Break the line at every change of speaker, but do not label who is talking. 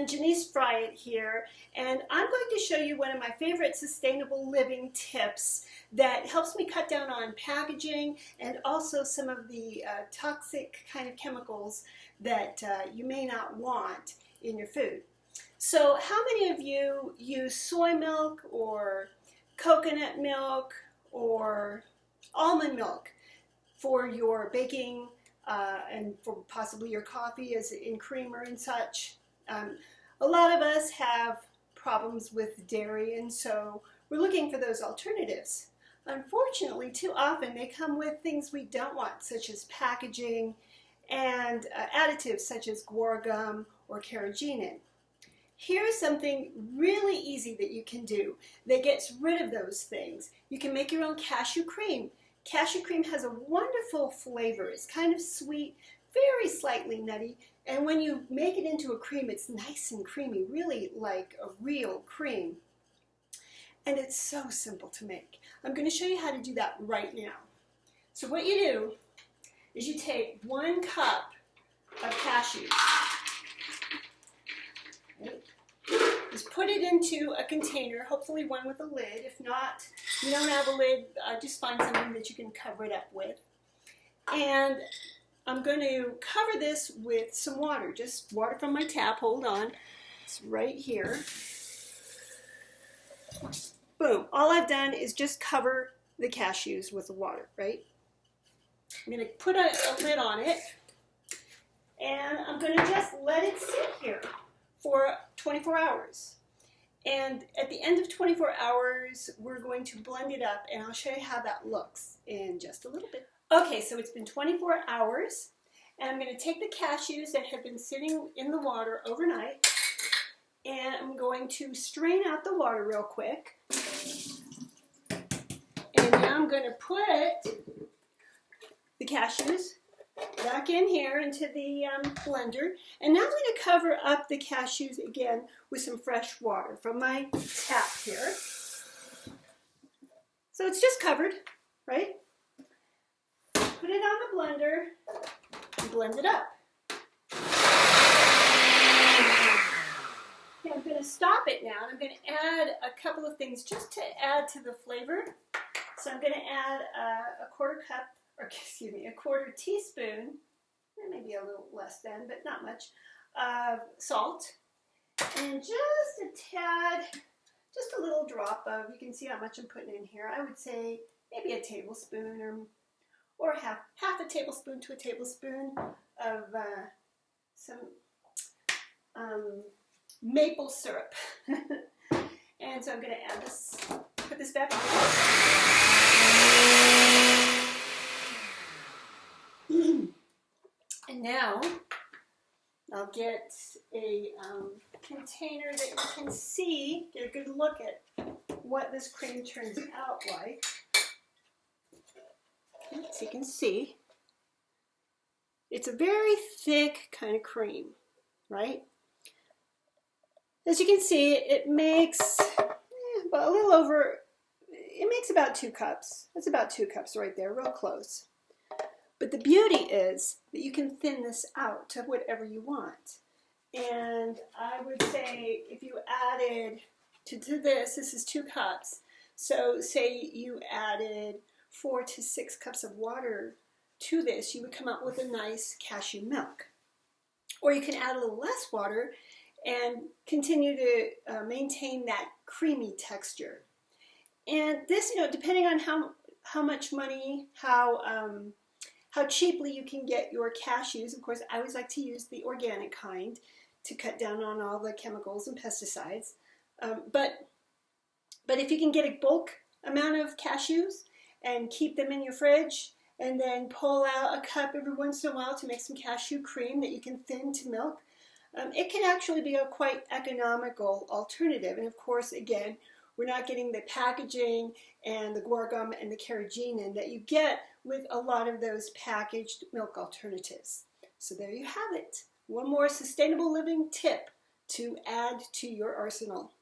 everyone, Janice Friot here, and I'm going to show you one of my favorite sustainable living tips that helps me cut down on packaging and also some of the toxic kind of chemicals that you may not want in your food. So how many of you use soy milk or coconut milk or almond milk for your baking and for possibly your coffee as in creamer and such? A lot of us have problems with dairy, and so we're looking for those alternatives. Unfortunately, too often they come with things we don't want, such as packaging and additives such as guar gum or carrageenan. Here's something really easy that you can do that gets rid of those things. You can make your own cashew cream. Cashew cream has a wonderful flavor. It's kind of sweet, very slightly nutty, and when you make it into a cream, it's nice and creamy, really like a real cream. And it's so simple to make. I'm going to show you how to do that right now. So what you do is you take 1 cup of cashews. Just put it into a container, hopefully one with a lid. If not, you don't have a lid, just find something that you can cover it up with. And I'm going to cover this with some water, just water from my tap. Hold on, it's right here. Boom, all I've done is just cover the cashews with the water, right? I'm going to put a lid on it, and I'm going to just let it sit here for 24 hours. And at the end of 24 hours, we're going to blend it up, and I'll show you how that looks in just a little bit. Okay, so it's been 24 hours, and I'm going to take the cashews that have been sitting in the water overnight, and I'm going to strain out the water real quick. And now I'm going to put the cashews back in here into the blender, and now I'm going to cover up the cashews again with some fresh water from my tap here. So it's just covered, right? Put it on the blender and blend it up. Okay, I'm going to stop it now, and I'm going to add a couple of things just to add to the flavor. So I'm going to add a quarter teaspoon, maybe a little less than, but not much, of salt, and just a tad, just a little drop of, you can see how much I'm putting in here. I would say maybe a tablespoon or half a tablespoon to a tablespoon of some maple syrup. And so I'm going to add this, put this back on. And now I'll get a container that you can see, get a good look at what this cream turns out like. So you can see, it's a very thick kind of cream, right? As you can see, it makes about a little over, it makes about 2 cups. That's about 2 cups right there, real close. But the beauty is that you can thin this out to whatever you want. And I would say if you added to this is 2 cups. So say you added 4 to 6 cups of water to this, you would come out with a nice cashew milk. Or you can add a little less water and continue to maintain that creamy texture. And this, depending on how much money, how cheaply you can get your cashews. Of course, I always like to use the organic kind to cut down on all the chemicals and pesticides. But if you can get a bulk amount of cashews and keep them in your fridge, and then pull out a cup every once in a while to make some cashew cream that you can thin to milk, it can actually be a quite economical alternative. And of course, again, we're not getting the packaging and the guar gum and the carrageenan that you get with a lot of those packaged milk alternatives. So there you have it. One more sustainable living tip to add to your arsenal.